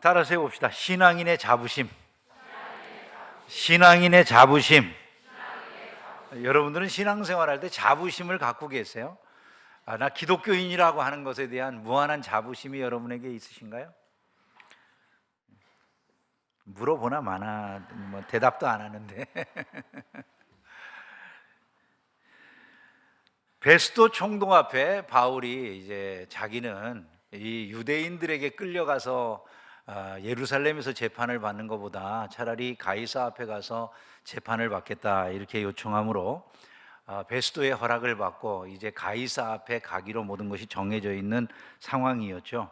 따라서 해봅시다. 신앙인의 자부심. 신앙인의 자부심. 여러분들은 신앙생활 할 때 자부심을 갖고 계세요? 나 기독교인이라고 하는 것에 대한 무한한 자부심이 여러분에게 있으신가요? 물어보나 마나 대답도 안 하는데. 베스도 총독 앞에 바울이 이제 자기는 이 유대인들에게 끌려가서 예루살렘에서 재판을 받는 것보다 차라리 가이사 앞에 가서 재판을 받겠다 이렇게 요청함으로 베스도의 허락을 받고 이제 가이사 앞에 가기로 모든 것이 정해져 있는 상황이었죠.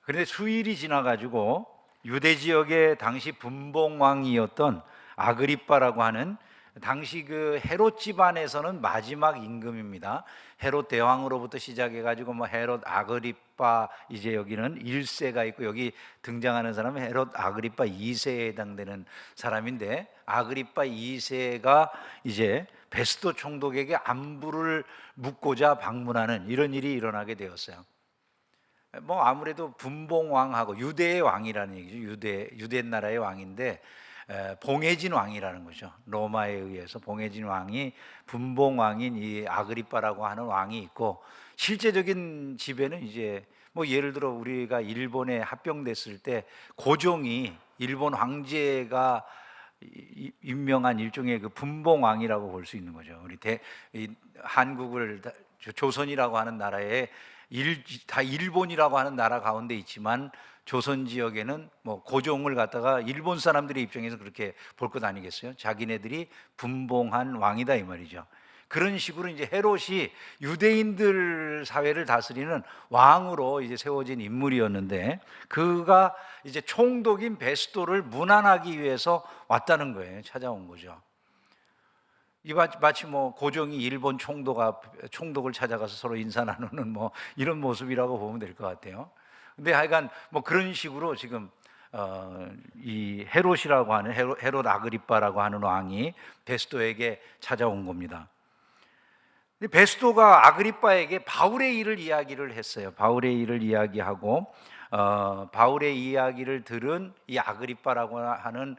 그런데 수일이 지나가지고 유대 지역의 당시 분봉왕이었던 아그리빠라고 하는 당시 그 헤롯 집안에서는 마지막 임금입니다. 헤롯 대왕으로부터 시작해가지고 헤롯 아그리빠, 이제 여기는 1세가 있고 여기 등장하는 사람은 헤롯 아그리빠 2세에 해당되는 사람인데, 아그리빠 2세가 이제 베스도 총독에게 안부를 묻고자 방문하는 이런 일이 일어나게 되었어요. 아무래도 분봉왕하고 유대의 왕이라는 얘기죠. 유대 나라의 왕인데 봉해진 왕이라는 거죠. 로마에 의해서 봉해진 왕이 분봉왕인 이 아그리빠라고 하는 왕이 있고, 실제적인 지배는 이제 예를 들어 우리가 일본에 합병됐을 때 고종이 일본 황제가 임명한 일종의 그 분봉왕이라고 볼 수 있는 거죠. 한국을 조선이라고 하는 나라에 다 일본이라고 하는 나라 가운데 있지만 조선 지역에는 고종을 갖다가 일본 사람들의 입장에서 그렇게 볼 것 아니겠어요? 자기네들이 분봉한 왕이다 이 말이죠. 그런 식으로 이제 헤롯이 유대인들 사회를 다스리는 왕으로 이제 세워진 인물이었는데, 그가 이제 총독인 베스도를 문안하기 위해서 왔다는 거예요. 찾아온 거죠. 마치 고종이 일본 총독을 찾아가서 서로 인사 나누는 이런 모습이라고 보면 될 것 같아요. 근데 하여간 그런 식으로 지금 이 헤롯이라고 하는 헤롯 아그리빠라고 하는 왕이 베스도에게 찾아온 겁니다. 근데 베스도가 아그리빠에게 바울의 일을 이야기를 했어요. 바울의 일을 이야기하고 바울의 이야기를 들은 이 아그리빠라고 하는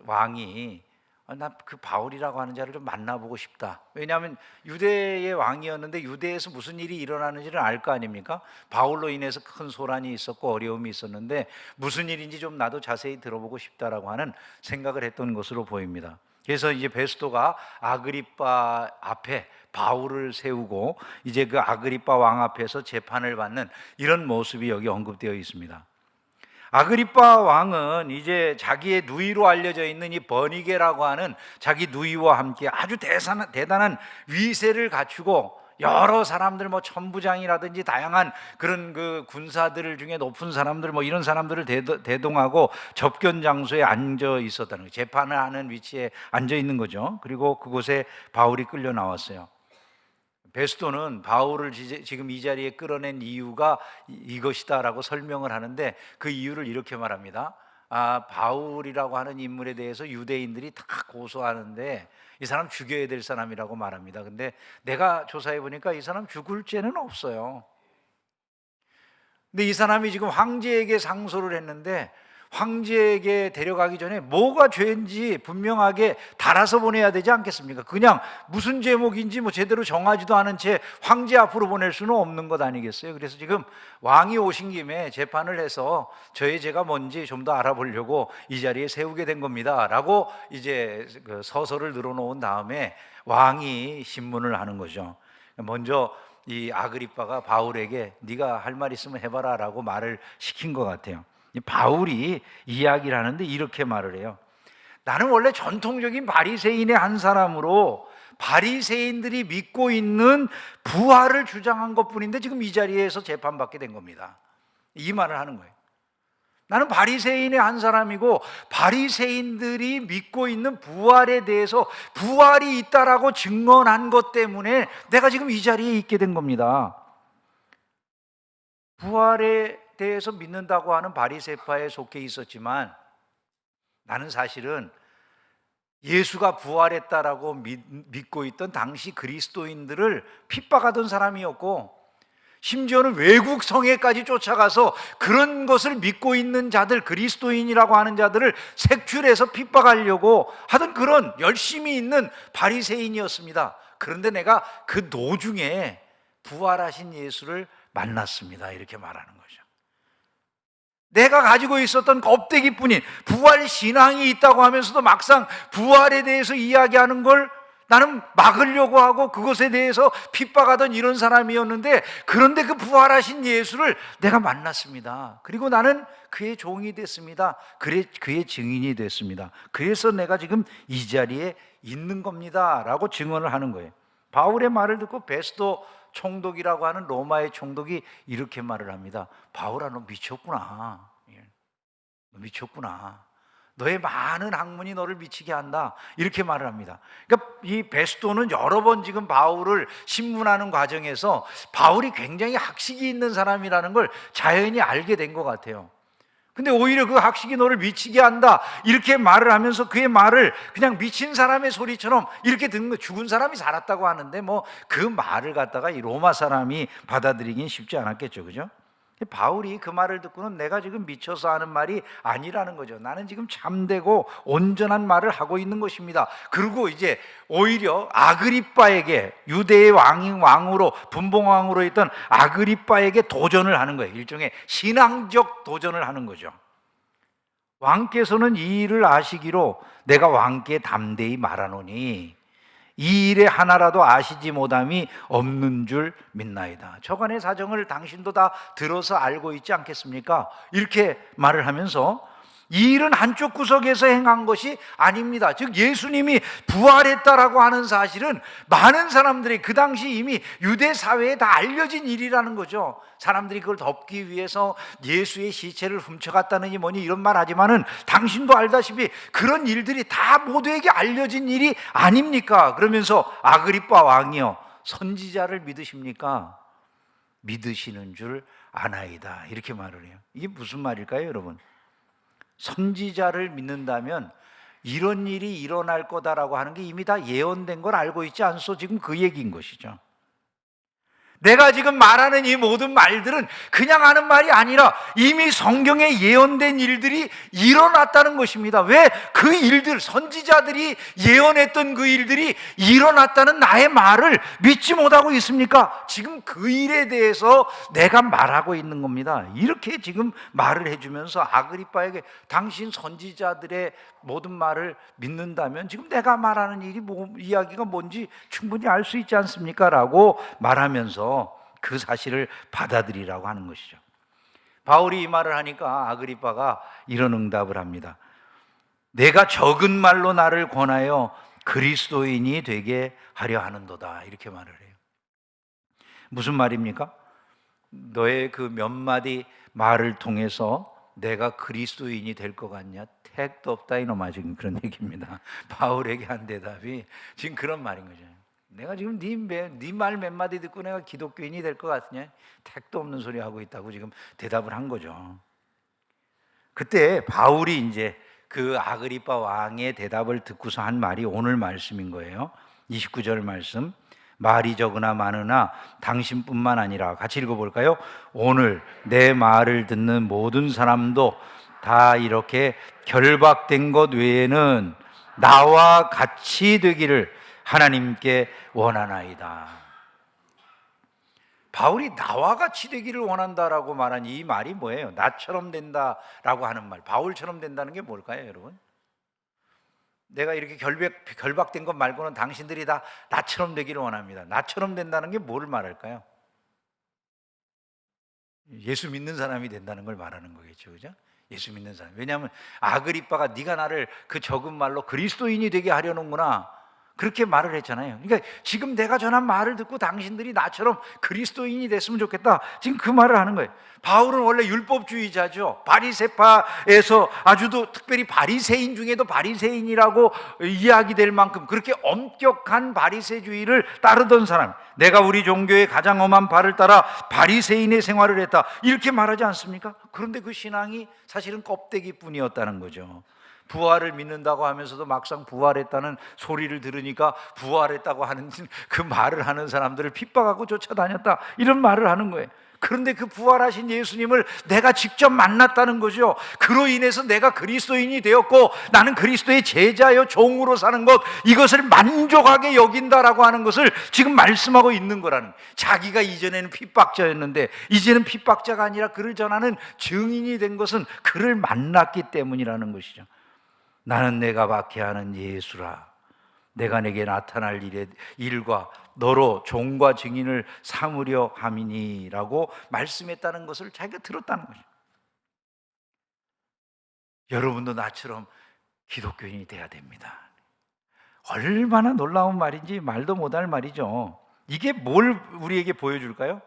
왕이 나 그 바울이라고 하는 자를 좀 만나보고 싶다. 왜냐하면 유대의 왕이었는데 유대에서 무슨 일이 일어나는지를 알 거 아닙니까? 바울로 인해서 큰 소란이 있었고 어려움이 있었는데 무슨 일인지 좀 나도 자세히 들어보고 싶다라고 하는 생각을 했던 것으로 보입니다. 그래서 이제 베스도가 아그리빠 앞에 바울을 세우고 이제 그 아그리빠 왕 앞에서 재판을 받는 이런 모습이 여기 언급되어 있습니다. 아그리빠 왕은 이제 자기의 누이로 알려져 있는 이 버니게라고 하는 자기 누이와 함께 아주 대단한 위세를 갖추고 여러 사람들 천부장이라든지 다양한 그런 그 군사들 중에 높은 사람들 이런 사람들을 대동하고 접견 장소에 앉아 있었다는 거예요. 재판을 하는 위치에 앉아 있는 거죠. 그리고 그곳에 바울이 끌려 나왔어요. 베스도는 바울을 지금 이 자리에 끌어낸 이유가 이것이다라고 설명을 하는데, 그 이유를 이렇게 말합니다. 바울이라고 하는 인물에 대해서 유대인들이 다 고소하는데 이 사람 죽여야 될 사람이라고 말합니다. 근데 내가 조사해 보니까 이 사람 죽을 죄는 없어요. 근데 이 사람이 지금 황제에게 상소를 했는데 황제에게 데려가기 전에 뭐가 죄인지 분명하게 달아서 보내야 되지 않겠습니까? 그냥 무슨 제목인지 제대로 정하지도 않은 채 황제 앞으로 보낼 수는 없는 것 아니겠어요? 그래서 지금 왕이 오신 김에 재판을 해서 저의 죄가 뭔지 좀 더 알아보려고 이 자리에 세우게 된 겁니다 라고 이제 그 서서를 늘어놓은 다음에 왕이 신문을 하는 거죠. 먼저 이 아그리빠가 바울에게 네가 할 말 있으면 해봐라 라고 말을 시킨 것 같아요. 바울이 이야기를 하는데 이렇게 말을 해요. 나는 원래 전통적인 바리새인의 한 사람으로 바리새인들이 믿고 있는 부활을 주장한 것뿐인데 지금 이 자리에서 재판받게 된 겁니다. 이 말을 하는 거예요. 나는 바리새인의 한 사람이고 바리새인들이 믿고 있는 부활에 대해서 부활이 있다라고 증언한 것 때문에 내가 지금 이 자리에 있게 된 겁니다. 부활에 대해서 믿는다고 하는 바리새파에 속해 있었지만 나는 사실은 예수가 부활했다라고 믿고 있던 당시 그리스도인들을 핍박하던 사람이었고, 심지어는 외국 성에까지 쫓아가서 그런 것을 믿고 있는 자들, 그리스도인이라고 하는 자들을 색출해서 핍박하려고 하던 그런 열심히 있는 바리새인이었습니다. 그런데 내가 그 도중에 부활하신 예수를 만났습니다. 이렇게 말하는 거죠. 내가 가지고 있었던 껍데기뿐인 부활 신앙이 있다고 하면서도 막상 부활에 대해서 이야기하는 걸 나는 막으려고 하고 그것에 대해서 핍박하던 이런 사람이었는데, 그런데 그 부활하신 예수를 내가 만났습니다. 그리고 나는 그의 종이 됐습니다. 그의 증인이 됐습니다. 그래서 내가 지금 이 자리에 있는 겁니다 라고 증언을 하는 거예요. 바울의 말을 듣고 베스도 총독이라고 하는 로마의 총독이 이렇게 말을 합니다. 바울아, 너 미쳤구나. 너 미쳤구나. 너의 많은 학문이 너를 미치게 한다. 이렇게 말을 합니다. 그러니까 이 베스도는 여러 번 지금 바울을 신문하는 과정에서 바울이 굉장히 학식이 있는 사람이라는 걸 자연히 알게 된 것 같아요. 근데 오히려 그 학식이 너를 미치게 한다 이렇게 말을 하면서 그의 말을 그냥 미친 사람의 소리처럼 이렇게 듣는 거, 죽은 사람이 살았다고 하는데 뭐 그 말을 갖다가 이 로마 사람이 받아들이긴 쉽지 않았겠죠, 그죠? 바울이 그 말을 듣고는 내가 지금 미쳐서 하는 말이 아니라는 거죠. 나는 지금 참되고 온전한 말을 하고 있는 것입니다. 그리고 이제 오히려 아그리빠에게, 유대의 왕으로 분봉왕으로 있던 아그리빠에게 도전을 하는 거예요. 일종의 신앙적 도전을 하는 거죠. 왕께서는 이 일을 아시기로 내가 왕께 담대히 말하노니 이 일에 하나라도 아시지 못함이 없는 줄 믿나이다. 저간의 사정을 당신도 다 들어서 알고 있지 않겠습니까? 이렇게 말을 하면서 이 일은 한쪽 구석에서 행한 것이 아닙니다. 즉 예수님이 부활했다라고 하는 사실은 많은 사람들이 그 당시 이미 유대 사회에 다 알려진 일이라는 거죠. 사람들이 그걸 덮기 위해서 예수의 시체를 훔쳐갔다느니 뭐니 이런 말 하지만은 당신도 알다시피 그런 일들이 다 모두에게 알려진 일이 아닙니까? 그러면서 아그리빠 왕이요, 선지자를 믿으십니까? 믿으시는 줄 아나이다. 이렇게 말을 해요. 이게 무슨 말일까요, 여러분? 선지자를 믿는다면 이런 일이 일어날 거다라고 하는 게 이미 다 예언된 걸 알고 있지 않소? 지금 그 얘기인 것이죠. 내가 지금 말하는 이 모든 말들은 그냥 하는 말이 아니라 이미 성경에 예언된 일들이 일어났다는 것입니다. 왜 그 일들, 선지자들이 예언했던 그 일들이 일어났다는 나의 말을 믿지 못하고 있습니까? 지금 그 일에 대해서 내가 말하고 있는 겁니다. 이렇게 지금 말을 해주면서 아그리빠에게 당신 선지자들의 모든 말을 믿는다면 지금 내가 말하는 일이 이야기가 뭔지 충분히 알 수 있지 않습니까? 라고 말하면서 그 사실을 받아들이라고 하는 것이죠. 바울이 이 말을 하니까 아그리빠가 이런 응답을 합니다. 내가 적은 말로 나를 권하여 그리스도인이 되게 하려 하는도다. 이렇게 말을 해요. 무슨 말입니까? 너의 그 몇 마디 말을 통해서 내가 그리스도인이 될 것 같냐? 택도 없다 이놈아. 지금 그런 얘기입니다. 바울에게 한 대답이 지금 그런 말인 거죠. 내가 지금 네 말 몇 마디 듣고 내가 기독교인이 될 것 같으냐? 택도 없는 소리 하고 있다고 지금 대답을 한 거죠. 그때 바울이 이제 그 아그리빠 왕의 대답을 듣고서 한 말이 오늘 말씀인 거예요. 29절 말씀. 말이 적으나 많으나 당신뿐만 아니라, 같이 읽어볼까요? 오늘 내 말을 듣는 모든 사람도 다 이렇게 결박된 것 외에는 나와 같이 되기를 하나님께 원하나이다. 바울이 나와 같이 되기를 원한다라고 말한 이 말이 뭐예요? 나처럼 된다라고 하는 말. 바울처럼 된다는 게 뭘까요, 여러분? 내가 이렇게 결박된 것 말고는 당신들이 다 나처럼 되기를 원합니다. 나처럼 된다는 게 뭘 말할까요? 예수 믿는 사람이 된다는 걸 말하는 거겠죠, 그죠? 예수 믿는 사람. 왜냐하면 아그리빠가 네가 나를 그 적은 말로 그리스도인이 되게 하려는구나, 그렇게 말을 했잖아요. 그러니까 지금 내가 전한 말을 듣고 당신들이 나처럼 그리스도인이 됐으면 좋겠다, 지금 그 말을 하는 거예요. 바울은 원래 율법주의자죠. 바리새파에서 아주도 특별히 바리새인 중에도 바리새인이라고 이야기될 만큼 그렇게 엄격한 바리새주의를 따르던 사람. 내가 우리 종교의 가장 엄한 바를 따라 바리새인의 생활을 했다, 이렇게 말하지 않습니까? 그런데 그 신앙이 사실은 껍데기뿐이었다는 거죠. 부활을 믿는다고 하면서도 막상 부활했다는 소리를 들으니까 부활했다고 하는 그 말을 하는 사람들을 핍박하고 쫓아다녔다, 이런 말을 하는 거예요. 그런데 그 부활하신 예수님을 내가 직접 만났다는 거죠. 그로 인해서 내가 그리스도인이 되었고 나는 그리스도의 제자여 종으로 사는 것, 이것을 만족하게 여긴다라고 하는 것을 지금 말씀하고 있는 거라는, 자기가 이전에는 핍박자였는데 이제는 핍박자가 아니라 그를 전하는 증인이 된 것은 그를 만났기 때문이라는 것이죠. 나는 내가 박해하는 예수라, 내가 내게 나타날 일과 너로 종과 증인을 삼으려 함이니라고 말씀했다는 것을 자기가 들었다는 거죠. 여러분도 나처럼 기독교인이 돼야 됩니다. 얼마나 놀라운 말인지 말도 못할 말이죠. 이게 뭘 우리에게 보여줄까요?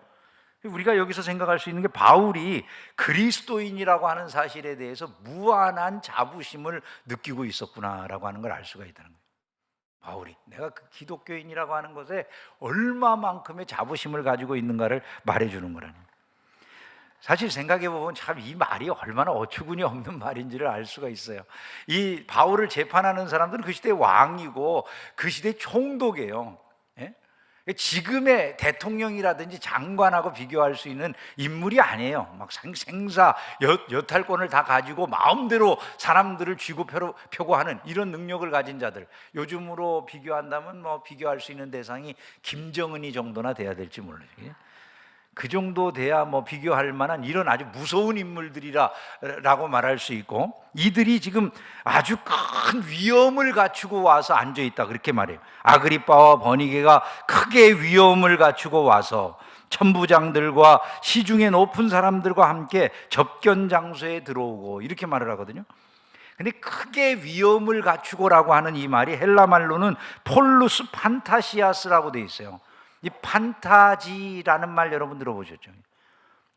우리가 여기서 생각할 수 있는 게, 바울이 그리스도인이라고 하는 사실에 대해서 무한한 자부심을 느끼고 있었구나라고 하는 걸 알 수가 있다는 거예요. 바울이 내가 그 기독교인이라고 하는 것에 얼마만큼의 자부심을 가지고 있는가를 말해주는 거라는 거예요. 사실 생각해 보면 참 이 말이 얼마나 어처구니 없는 말인지를 알 수가 있어요. 이 바울을 재판하는 사람들은 그 시대의 왕이고 그 시대의 총독이에요. 예? 지금의 대통령이라든지 장관하고 비교할 수 있는 인물이 아니에요. 막 생사 여탈권을 다 가지고 마음대로 사람들을 쥐고 펴고 하는 이런 능력을 가진 자들. 요즘으로 비교한다면 뭐 비교할 수 있는 대상이 김정은이 정도나 돼야 될지 몰라요. 그 정도 돼야 뭐 비교할 만한 이런 아주 무서운 인물들이라고 말할 수 있고, 이들이 지금 아주 큰 위엄을 갖추고 와서 앉아 있다, 그렇게 말해요. 아그리빠와 버니게가 크게 위엄을 갖추고 와서 천부장들과 시중에 높은 사람들과 함께 접견 장소에 들어오고, 이렇게 말을 하거든요. 근데 크게 위엄을 갖추고라고 하는 이 말이 헬라 말로는 폴루스 판타시아스라고 돼 있어요. 이 판타지라는 말 여러분 들어보셨죠?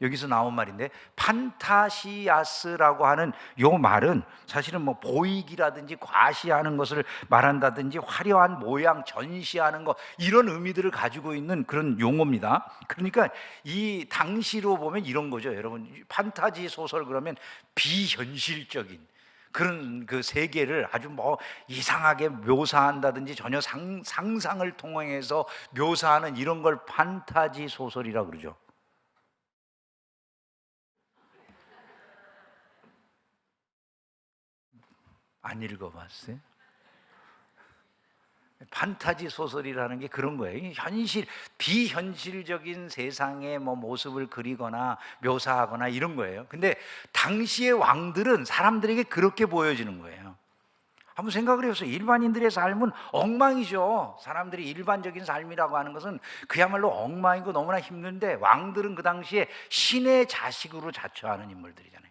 여기서 나온 말인데, 판타시아스라고 하는 요 말은 사실은 뭐 보이기라든지 과시하는 것을 말한다든지 화려한 모양 전시하는 것, 이런 의미들을 가지고 있는 그런 용어입니다. 그러니까 이 당시로 보면 이런 거죠. 여러분, 판타지 소설 그러면 비현실적인 그런 그 세계를 아주 뭐 이상하게 묘사한다든지 전혀 상상을 통해서 묘사하는 이런 걸 판타지 소설이라고 그러죠. 안 읽어봤어요? 판타지 소설이라는 게 그런 거예요. 비현실적인 세상의 뭐 모습을 그리거나 묘사하거나 이런 거예요. 근데 당시의 왕들은 사람들에게 그렇게 보여지는 거예요. 한번 생각을 해보세요. 일반인들의 삶은 엉망이죠. 사람들이 일반적인 삶이라고 하는 것은 그야말로 엉망이고 너무나 힘든데, 왕들은 그 당시에 신의 자식으로 자처하는 인물들이잖아요.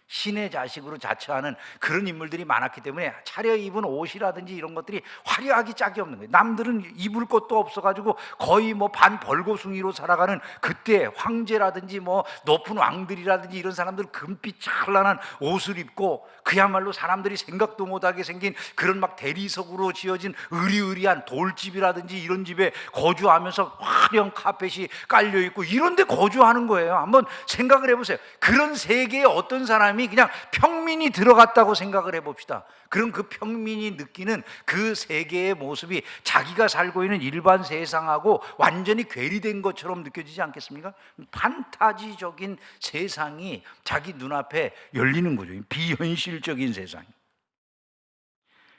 신의 자식으로 자처하는 그런 인물들이 많았기 때문에 차려입은 옷이라든지 이런 것들이 화려하기 짝이 없는 거예요. 남들은 입을 것도 없어가지고 거의 뭐 반 벌거숭이로 살아가는 그때 황제라든지 뭐 높은 왕들이라든지 이런 사람들 금빛 찬란한 옷을 입고 그야말로 사람들이 생각도 못하게 생긴 그런 막 대리석으로 지어진 으리으리한 돌집이라든지 이런 집에 거주하면서 화려한 카펫이 깔려있고 이런 데 거주하는 거예요. 한번 생각을 해보세요. 그런 세계에 어떤 사람이 그냥 평민이 들어갔다고 생각을 해봅시다. 그럼 그 평민이 느끼는 그 세계의 모습이 자기가 살고 있는 일반 세상하고 완전히 괴리된 것처럼 느껴지지 않겠습니까? 판타지적인 세상이 자기 눈앞에 열리는 거죠. 비현실적인 세상이.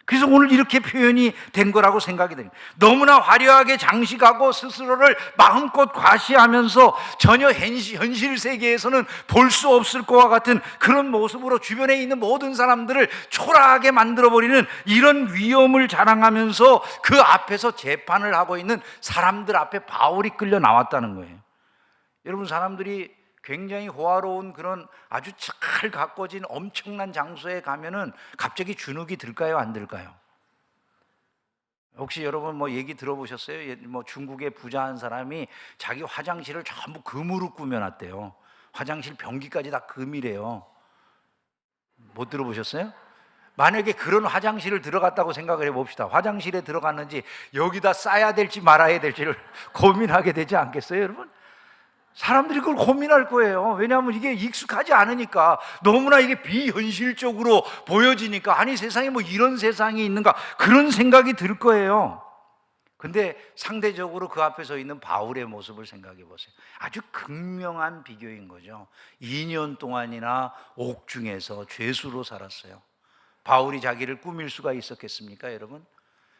그래서 오늘 이렇게 표현이 된 거라고 생각이 됩니다. 너무나 화려하게 장식하고 스스로를 마음껏 과시하면서 전혀 현실 세계에서는 볼 수 없을 것과 같은 그런 모습으로 주변에 있는 모든 사람들을 초라하게 만들어버리는 이런 위엄을 자랑하면서 그 앞에서 재판을 하고 있는 사람들 앞에 바울이 끌려 나왔다는 거예요. 여러분, 사람들이 굉장히 호화로운 그런 아주 잘 가꿔진 엄청난 장소에 가면은 갑자기 주눅이 들까요, 안 들까요? 혹시 여러분 뭐 얘기 들어보셨어요? 뭐 중국의 부자 한 사람이 자기 화장실을 전부 금으로 꾸며놨대요. 화장실 변기까지 다 금이래요. 못 들어보셨어요? 만약에 그런 화장실을 들어갔다고 생각을 해봅시다. 화장실에 들어갔는지 여기다 싸야 될지 말아야 될지를 고민하게 되지 않겠어요, 여러분? 사람들이 그걸 고민할 거예요. 왜냐하면 이게 익숙하지 않으니까, 너무나 이게 비현실적으로 보여지니까, 아니 세상에 뭐 이런 세상이 있는가, 그런 생각이 들 거예요. 근데 상대적으로 그 앞에 서 있는 바울의 모습을 생각해 보세요. 아주 극명한 비교인 거죠. 2년 동안이나 옥중에서 죄수로 살았어요. 바울이 자기를 꾸밀 수가 있었겠습니까, 여러분?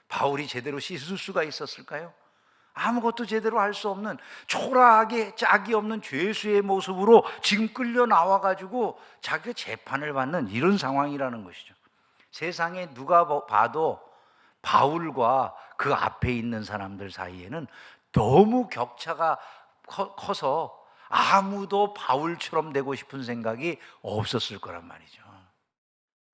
바울이 제대로 씻을 수가 있었을까요? 아무것도 제대로 할 수 없는 초라하게 짝이 없는 죄수의 모습으로 지금 끌려 나와가지고 자기가 재판을 받는 이런 상황이라는 것이죠. 세상에 누가 봐도 바울과 그 앞에 있는 사람들 사이에는 너무 격차가 커서 아무도 바울처럼 되고 싶은 생각이 없었을 거란 말이죠.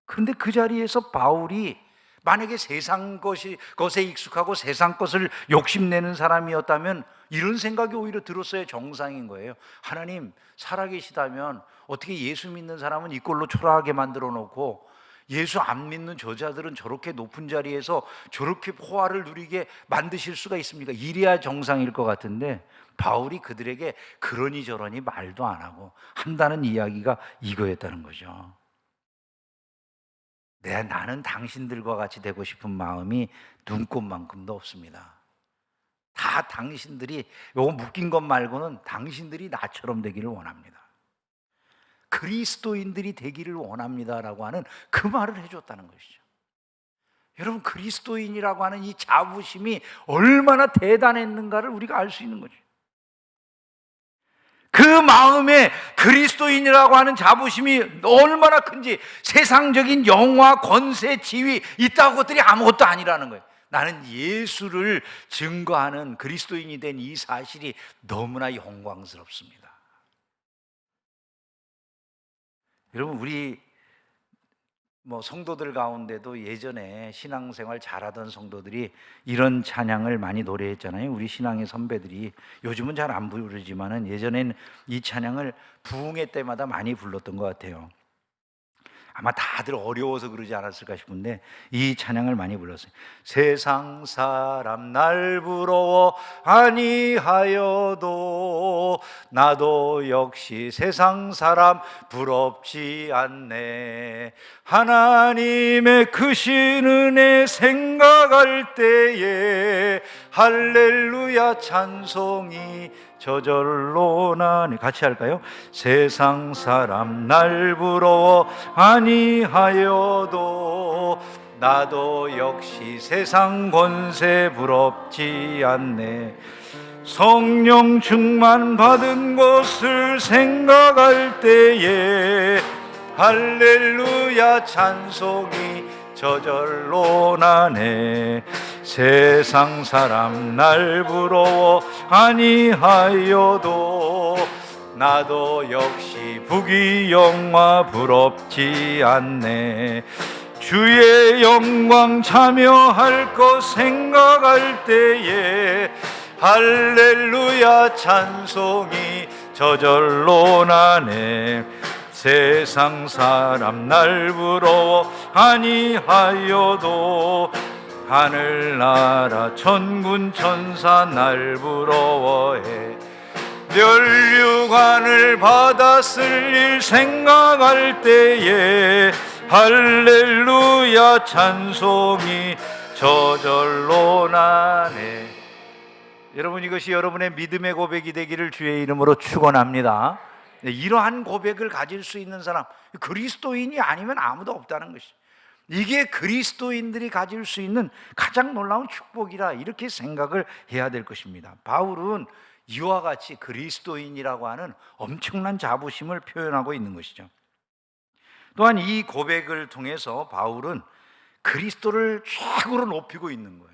그런데 그 자리에서 바울이 만약에 세상 것에 익숙하고 세상 것을 욕심내는 사람이었다면 이런 생각이 오히려 들었어야 정상인 거예요. 하나님 살아계시다면 어떻게 예수 믿는 사람은 이 꼴로 초라하게 만들어 놓고 예수 안 믿는 저자들은 저렇게 높은 자리에서 저렇게 호화를 누리게 만드실 수가 있습니까? 이래야 정상일 것 같은데 바울이 그들에게 그러니 저러니 말도 안 하고 한다는 이야기가 이거였다는 거죠. 나는 당신들과 같이 되고 싶은 마음이 눈꼽만큼도 없습니다. 다 당신들이, 요거 묶인 것 말고는 당신들이 나처럼 되기를 원합니다. 그리스도인들이 되기를 원합니다라고 하는 그 말을 해줬다는 것이죠. 여러분, 그리스도인이라고 하는 이 자부심이 얼마나 대단했는가를 우리가 알 수 있는 거죠. 그 마음에 그리스도인이라고 하는 자부심이 얼마나 큰지, 세상적인 영화, 권세, 지위 이따구 것들이 아무것도 아니라는 거예요. 나는 예수를 증거하는 그리스도인이 된 이 사실이 너무나 영광스럽습니다. 여러분, 우리 성도들 가운데도 예전에 신앙생활 잘하던 성도들이 이런 찬양을 많이 노래했잖아요. 우리 신앙의 선배들이. 요즘은 잘 안 부르지만은 예전엔 이 찬양을 부흥회 때마다 많이 불렀던 것 같아요. 아마 다들 어려워서 그러지 않았을까 싶은데 이 찬양을 많이 불렀어요. 세상 사람 날 부러워 아니하여도 나도 역시 세상 사람 부럽지 않네. 하나님의 크신 은혜 생각할 때에 할렐루야 찬송이 저절로 나네. 같이 할까요? 세상 사람 날 부러워 아니하여도 나도 역시 세상 권세 부럽지 않네. 성령 충만 받은 것을 생각할 때에 할렐루야 찬송이 저절로 나네. 세상 사람 날 부러워 아니하여도 나도 역시 부귀영화 부럽지 않네. 주의 영광 참여할 것 생각할 때에 할렐루야 찬송이 저절로 나네. 세상 사람 날 부러워 아니하여도 하늘나라 천군 천사 날 부러워해. 멸류관을 받았을 일 생각할 때에 할렐루야 찬송이 저절로 나네. 여러분, 이것이 여러분의 믿음의 고백이 되기를 주의 이름으로 축원합니다. 이러한 고백을 가질 수 있는 사람, 그리스도인이 아니면 아무도 없다는 것이죠. 이게 그리스도인들이 가질 수 있는 가장 놀라운 축복이라 이렇게 생각을 해야 될 것입니다. 바울은 이와 같이 그리스도인이라고 하는 엄청난 자부심을 표현하고 있는 것이죠. 또한 이 고백을 통해서 바울은 그리스도를 최고로 높이고 있는 거예요.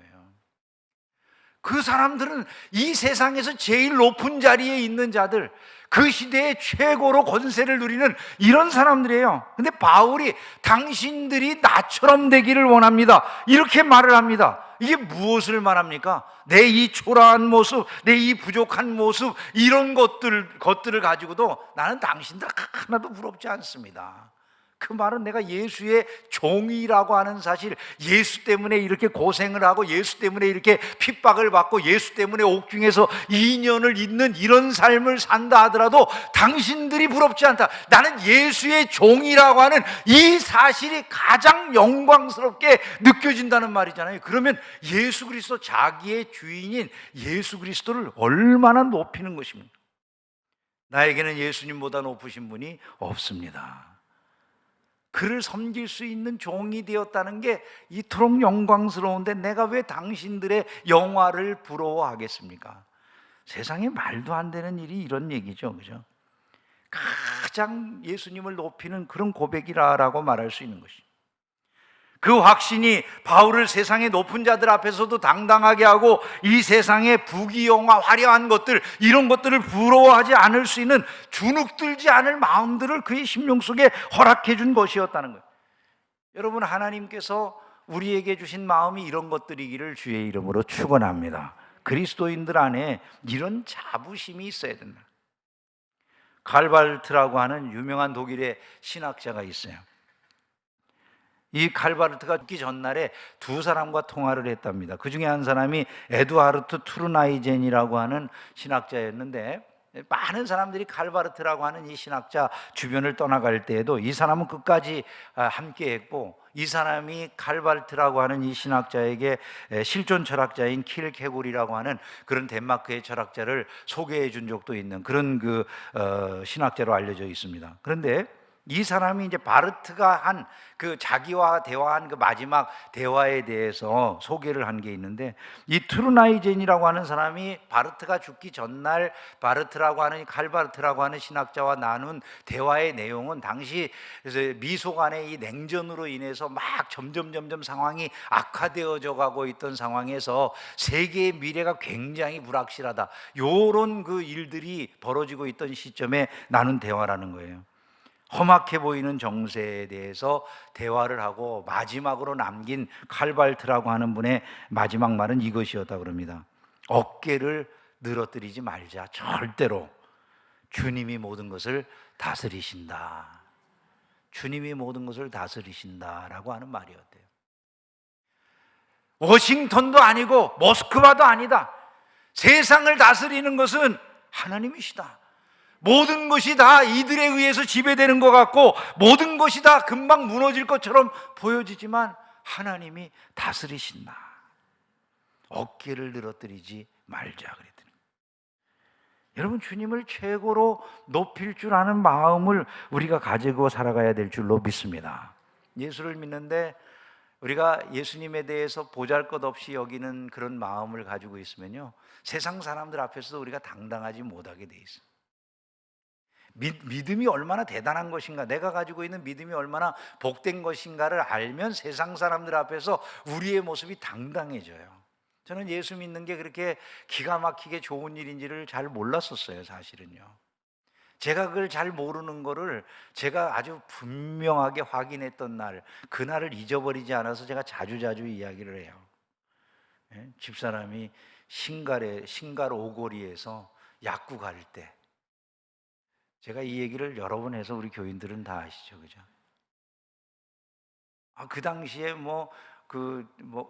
그 사람들은 이 세상에서 제일 높은 자리에 있는 자들, 그 시대의 최고로 권세를 누리는 이런 사람들이에요. 근데 바울이 당신들이 나처럼 되기를 원합니다, 이렇게 말을 합니다. 이게 무엇을 말합니까? 내 이 초라한 모습, 내 이 부족한 모습, 이런 것들을 가지고도 나는 당신들 하나도 부럽지 않습니다. 그 말은 내가 예수의 종이라고 하는 사실, 예수 때문에 이렇게 고생을 하고 예수 때문에 이렇게 핍박을 받고 예수 때문에 옥중에서 2년을 있는 이런 삶을 산다 하더라도 당신들이 부럽지 않다. 나는 예수의 종이라고 하는 이 사실이 가장 영광스럽게 느껴진다는 말이잖아요. 그러면 예수 그리스도, 자기의 주인인 예수 그리스도를 얼마나 높이는 것입니까? 나에게는 예수님보다 높으신 분이 없습니다. 그를 섬길 수 있는 종이 되었다는 게 이토록 영광스러운데 내가 왜 당신들의 영화를 부러워하겠습니까? 세상에 말도 안 되는 일이 이런 얘기죠, 그죠? 가장 예수님을 높이는 그런 고백이라고 말할 수 있는 것이, 그 확신이 바울을 세상의 높은 자들 앞에서도 당당하게 하고 이 세상의 부귀영화, 화려한 것들, 이런 것들을 부러워하지 않을 수 있는, 주눅들지 않을 마음들을 그의 심령 속에 허락해 준 것이었다는 거예요. 여러분, 하나님께서 우리에게 주신 마음이 이런 것들이기를 주의 이름으로 축원합니다. 그리스도인들 안에 이런 자부심이 있어야 된다. 갈발트라고 하는 유명한 독일의 신학자가 있어요. 이 칼바르트가 죽기 전날에 두 사람과 통화를 했답니다. 그 중에 한 사람이 에두하르트 투르나이젠이라고 하는 신학자였는데, 많은 사람들이 칼바르트라고 하는 이 신학자 주변을 떠나갈 때에도 이 사람은 끝까지 함께 했고, 이 사람이 칼바르트라고 하는 이 신학자에게 실존 철학자인 킬케골이라고 하는 그런 덴마크의 철학자를 소개해 준 적도 있는 그런 신학자로 알려져 있습니다. 그런데 이 사람이 이제 바르트가 한 그 자기와 대화한 그 마지막 대화에 대해서 소개를 한 게 있는데, 이 트루나이젠이라고 하는 사람이 바르트가 죽기 전날 바르트라고 하는, 칼바르트라고 하는 신학자와 나눈 대화의 내용은, 당시 미소간의 이 냉전으로 인해서 막 점점 상황이 악화되어져 가고 있던 상황에서 세계의 미래가 굉장히 불확실하다, 요런 그 일들이 벌어지고 있던 시점에 나눈 대화라는 거예요. 험악해 보이는 정세에 대해서 대화를 하고 마지막으로 남긴 칼발트라고 하는 분의 마지막 말은 이것이었다 그럽니다. 어깨를 늘어뜨리지 말자. 절대로. 주님이 모든 것을 다스리신다. 주님이 모든 것을 다스리신다라고 하는 말이었대요. 워싱턴도 아니고 모스크바도 아니다. 세상을 다스리는 것은 하나님이시다. 모든 것이 다 이들에 의해서 지배되는 것 같고 모든 것이 다 금방 무너질 것처럼 보여지지만 하나님이 다스리신다. 어깨를 늘어뜨리지 말자 그랬더니, 여러분, 주님을 최고로 높일 줄 아는 마음을 우리가 가지고 살아가야 될 줄로 믿습니다. 예수를 믿는데 우리가 예수님에 대해서 보잘것없이 여기는 그런 마음을 가지고 있으면요, 세상 사람들 앞에서도 우리가 당당하지 못하게 돼 있어요. 믿음이 얼마나 대단한 것인가, 내가 가지고 있는 믿음이 얼마나 복된 것인가를 알면 세상 사람들 앞에서 우리의 모습이 당당해져요. 저는 예수 믿는 게 그렇게 기가 막히게 좋은 일인지를 잘 몰랐었어요, 사실은요. 제가 그걸 잘 모르는 거를 제가 아주 분명하게 확인했던 날, 그날을 잊어버리지 않아서 제가 자주자주 이야기를 해요. 집사람이 신갈 오거리에서 약국 갈 때, 제가 이 얘기를 여러 번 해서 우리 교인들은 다 아시죠, 그죠? 그 당시에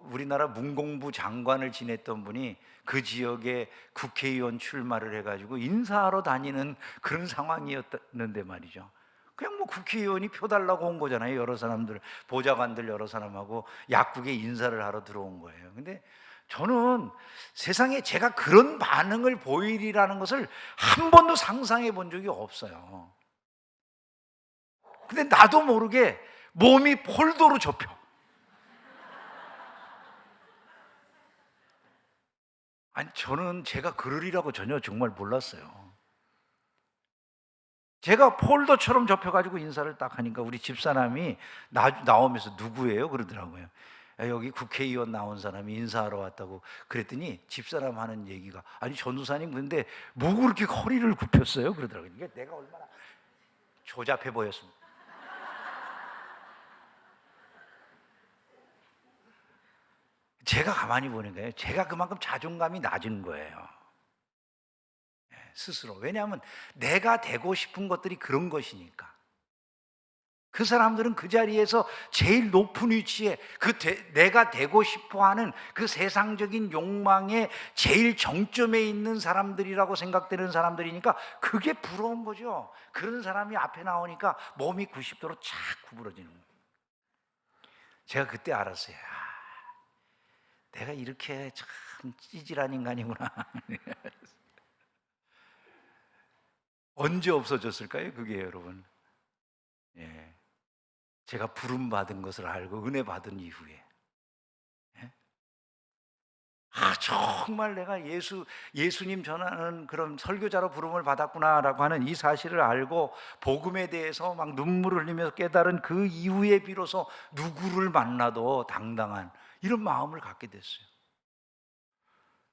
우리나라 문공부 장관을 지냈던 분이 그 지역에 국회의원 출마를 해가지고 인사하러 다니는 그런 상황이었는데 말이죠. 그냥 국회의원이 표 달라고 온 거잖아요. 여러 사람들, 보좌관들 여러 사람하고 약국에 인사를 하러 들어온 거예요. 근데 저는 세상에 제가 그런 반응을 보이리라는 것을 한 번도 상상해 본 적이 없어요. 근데 나도 모르게 몸이 폴더로 접혀. 아니, 저는 제가 그러리라고 전혀 정말 몰랐어요. 제가 폴더처럼 접혀가지고 인사를 딱 하니까 우리 집사람이 나오면서 누구예요? 그러더라고요. 여기 국회의원 나온 사람이 인사하러 왔다고 그랬더니 집사람 하는 얘기가, 아니 전도사님 근데 뭐 그렇게 허리를 굽혔어요? 그러더라고요. 이게 내가 얼마나 조잡해 보였습니다. 제가 가만히 보니까요, 제가 그만큼 자존감이 낮은 거예요, 스스로. 왜냐하면 내가 되고 싶은 것들이 그런 것이니까. 그 사람들은 그 자리에서 제일 높은 위치에 내가 되고 싶어하는 그 세상적인 욕망의 제일 정점에 있는 사람들이라고 생각되는 사람들이니까 그게 부러운 거죠. 그런 사람이 앞에 나오니까 몸이 90도로 착 구부러지는 거예요. 제가 그때 알았어요. 내가 이렇게 참 찌질한 인간이구나. 언제 없어졌을까요? 그게 여러분. 예. 제가 부름 받은 것을 알고 은혜 받은 이후에, 예? 정말 내가 예수님 전하는 그런 설교자로 부름을 받았구나라고 하는 이 사실을 알고 복음에 대해서 막 눈물을 흘리면서 깨달은 그 이후에 비로소 누구를 만나도 당당한 이런 마음을 갖게 됐어요.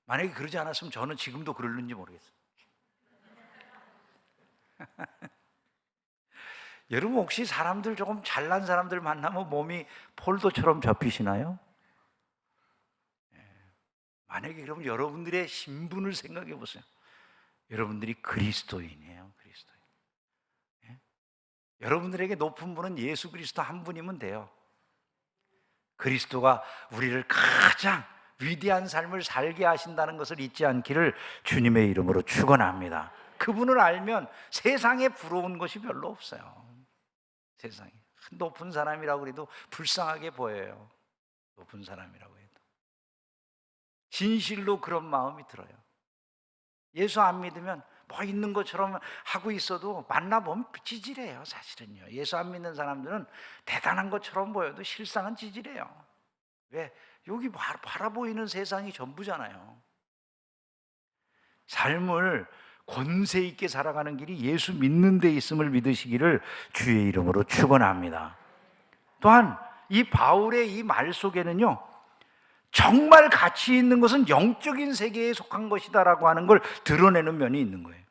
만약에 그러지 않았으면 저는 지금도 그럴는지 모르겠어요. 여러분 혹시 사람들 조금 잘난 사람들 만나면 몸이 폴도처럼 접히시나요? 만약에 그러면 여러분들의 신분을 생각해 보세요. 여러분들이 그리스도인이에요. 그리스도인. 예? 여러분들에게 높은 분은 예수 그리스도 한 분이면 돼요. 그리스도가 우리를 가장 위대한 삶을 살게 하신다는 것을 잊지 않기를 주님의 이름으로 축원합니다. 그분을 알면 세상에 부러운 것이 별로 없어요. 세상에 높은 사람이라고 해도 불쌍하게 보여요. 높은 사람이라고 해도 진실로 그런 마음이 들어요. 예수 안 믿으면 뭐 있는 것처럼 하고 있어도 만나보면 찌질해요. 사실은요. 예수 안 믿는 사람들은 대단한 것처럼 보여도 실상은 찌질해요. 왜? 여기 바라 보이는 세상이 전부잖아요. 삶을 권세 있게 살아가는 길이 예수 믿는 데 있음을 믿으시기를 주의 이름으로 축원합니다. 또한 이 바울의 이 말 속에는요, 정말 가치 있는 것은 영적인 세계에 속한 것이다라고 하는 걸 드러내는 면이 있는 거예요.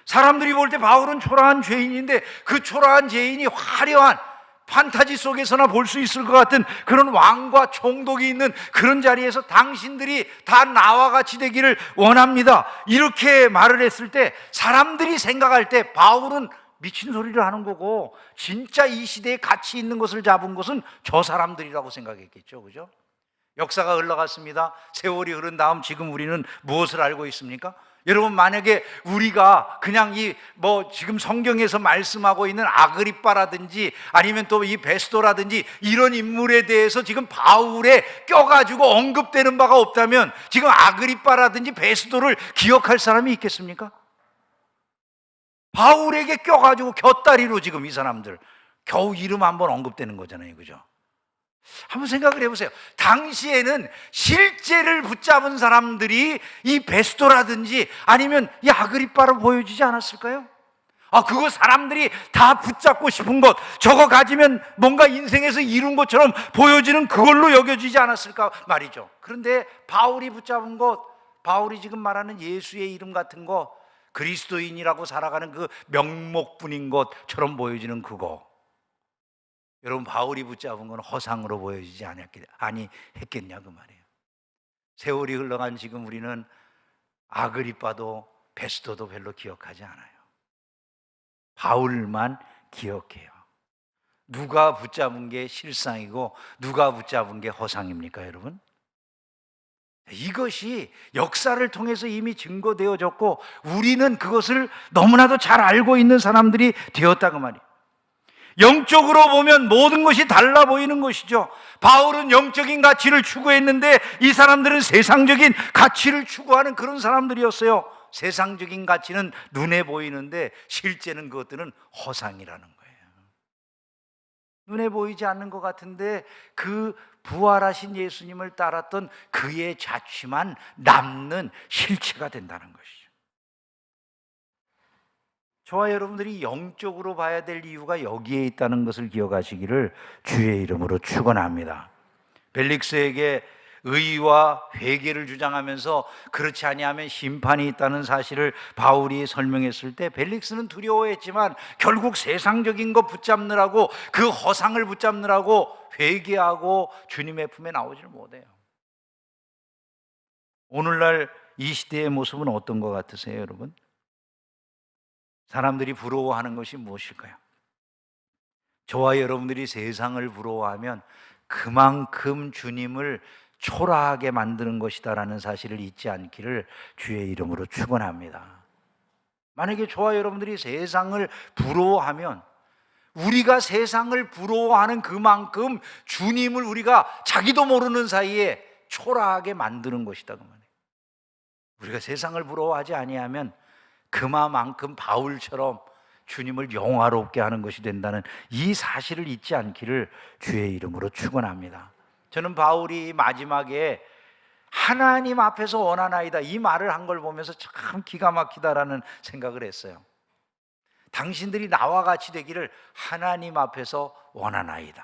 사람들이 볼 때 바울은 초라한 죄인인데 그 초라한 죄인이 화려한 판타지 속에서나 볼 수 있을 것 같은 그런 왕과 총독이 있는 그런 자리에서 당신들이 다 나와 같이 되기를 원합니다, 이렇게 말을 했을 때 사람들이 생각할 때 바울은 미친 소리를 하는 거고 진짜 이 시대에 가치 있는 것을 잡은 것은 저 사람들이라고 생각했겠죠. 그죠? 역사가 흘러갔습니다. 세월이 흐른 다음 지금 우리는 무엇을 알고 있습니까? 여러분, 만약에 우리가 그냥 지금 성경에서 말씀하고 있는 아그리빠라든지 아니면 또 이 베스도라든지 이런 인물에 대해서 지금 바울에 껴가지고 언급되는 바가 없다면 지금 아그리빠라든지 베스도를 기억할 사람이 있겠습니까? 바울에게 껴가지고 곁다리로 지금 이 사람들 겨우 이름 한번 언급되는 거잖아요. 그죠? 한번 생각을 해보세요. 당시에는 실제를 붙잡은 사람들이 이 베스도라든지 아니면 이 아그리빠로 보여지지 않았을까요? 그거 사람들이 다 붙잡고 싶은 것, 저거 가지면 뭔가 인생에서 이룬 것처럼 보여지는 그걸로 여겨지지 않았을까 말이죠. 그런데 바울이 붙잡은 것, 바울이 지금 말하는 예수의 이름 같은 것, 그리스도인이라고 살아가는 그 명목뿐인 것처럼 보여지는 그거, 여러분, 바울이 붙잡은 건 허상으로 보여지지 아니했겠냐 그 말이에요. 세월이 흘러간 지금 우리는 아그리빠도 베스도도 별로 기억하지 않아요. 바울만 기억해요. 누가 붙잡은 게 실상이고 누가 붙잡은 게 허상입니까, 여러분? 이것이 역사를 통해서 이미 증거되어졌고 우리는 그것을 너무나도 잘 알고 있는 사람들이 되었다 그 말이에요. 영적으로 보면 모든 것이 달라 보이는 것이죠. 바울은 영적인 가치를 추구했는데 이 사람들은 세상적인 가치를 추구하는 그런 사람들이었어요. 세상적인 가치는 눈에 보이는데 실제는 그것들은 허상이라는 거예요. 눈에 보이지 않는 것 같은데 그 부활하신 예수님을 따랐던 그의 자취만 남는 실체가 된다는 것이죠. 저와 여러분들이 영적으로 봐야 될 이유가 여기에 있다는 것을 기억하시기를 주의 이름으로 축원합니다. 벨릭스에게 의와 회개를 주장하면서 그렇지 아니하면 심판이 있다는 사실을 바울이 설명했을 때 벨릭스는 두려워했지만 결국 세상적인 것 붙잡느라고, 그 허상을 붙잡느라고 회개하고 주님의 품에 나오지를 못해요. 오늘날 이 시대의 모습은 어떤 것 같으세요, 여러분? 사람들이 부러워하는 것이 무엇일까요? 저와 여러분들이 세상을 부러워하면 그만큼 주님을 초라하게 만드는 것이다라는 사실을 잊지 않기를 주의 이름으로 축원합니다. 만약에 저와 여러분들이 세상을 부러워하면 우리가 세상을 부러워하는 그만큼 주님을 우리가 자기도 모르는 사이에 초라하게 만드는 것이다 그 말이에요. 우리가 세상을 부러워하지 아니하면 그만큼 바울처럼 주님을 영화롭게 하는 것이 된다는 이 사실을 잊지 않기를 주의 이름으로 축원합니다. 저는 바울이 마지막에 하나님 앞에서 원하나이다 이 말을 한 걸 보면서 참 기가 막히다라는 생각을 했어요. 당신들이 나와 같이 되기를 하나님 앞에서 원하나이다.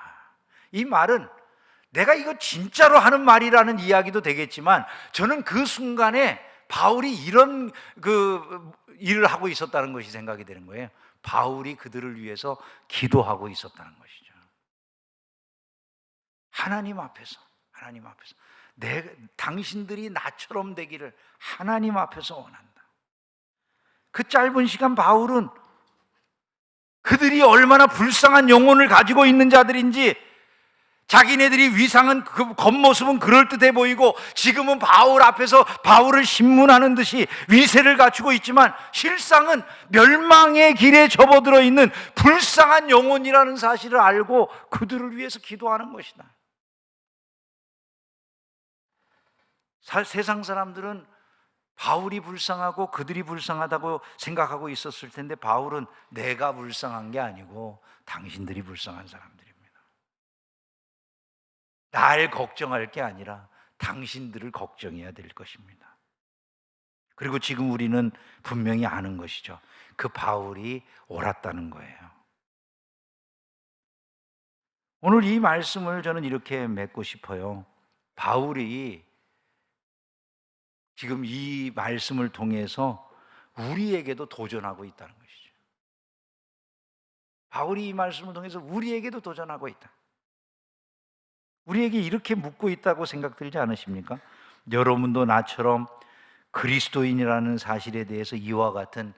이 말은 내가 이거 진짜로 하는 말이라는 이야기도 되겠지만 저는 그 순간에 바울이 이런 일을 하고 있었다는 것이 생각이 되는 거예요. 바울이 그들을 위해서 기도하고 있었다는 것이죠. 하나님 앞에서 당신들이 나처럼 되기를 하나님 앞에서 원한다. 그 짧은 시간 바울은 그들이 얼마나 불쌍한 영혼을 가지고 있는 자들인지, 자기네들이 위상은 그 겉모습은 그럴듯해 보이고 지금은 바울 앞에서 바울을 신문하는 듯이 위세를 갖추고 있지만 실상은 멸망의 길에 접어들어 있는 불쌍한 영혼이라는 사실을 알고 그들을 위해서 기도하는 것이다. 세상 사람들은 바울이 불쌍하고 그들이 불쌍하다고 생각하고 있었을 텐데 바울은 내가 불쌍한 게 아니고 당신들이 불쌍한 사람들입니다. 날 걱정할 게 아니라 당신들을 걱정해야 될 것입니다. 그리고 지금 우리는 분명히 아는 것이죠. 그 바울이 옳았다는 거예요. 오늘 이 말씀을 저는 이렇게 맺고 싶어요. 바울이 지금 이 말씀을 통해서 우리에게도 도전하고 있다는 것이죠. 바울이 이 말씀을 통해서 우리에게도 도전하고 있다. 우리에게 이렇게 묻고 있다고 생각들지 않으십니까? 여러분도 나처럼 그리스도인이라는 사실에 대해서 이와 같은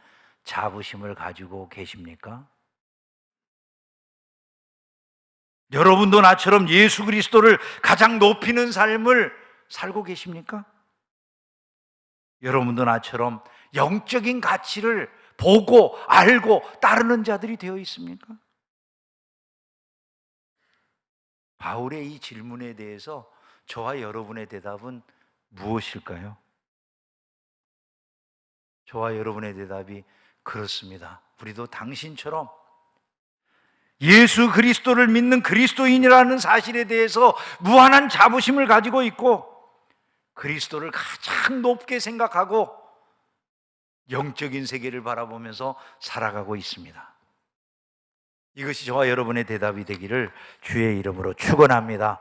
자부심을 가지고 계십니까? 여러분도 나처럼 예수 그리스도를 가장 높이는 삶을 살고 계십니까? 여러분도 나처럼 영적인 가치를 보고 알고 따르는 자들이 되어 있습니까? 바울의 이 질문에 대해서 저와 여러분의 대답은 무엇일까요? 저와 여러분의 대답이 그렇습니다. 우리도 당신처럼 예수 그리스도를 믿는 그리스도인이라는 사실에 대해서 무한한 자부심을 가지고 있고 그리스도를 가장 높게 생각하고 영적인 세계를 바라보면서 살아가고 있습니다. 이것이 저와 여러분의 대답이 되기를 주의 이름으로 축원합니다.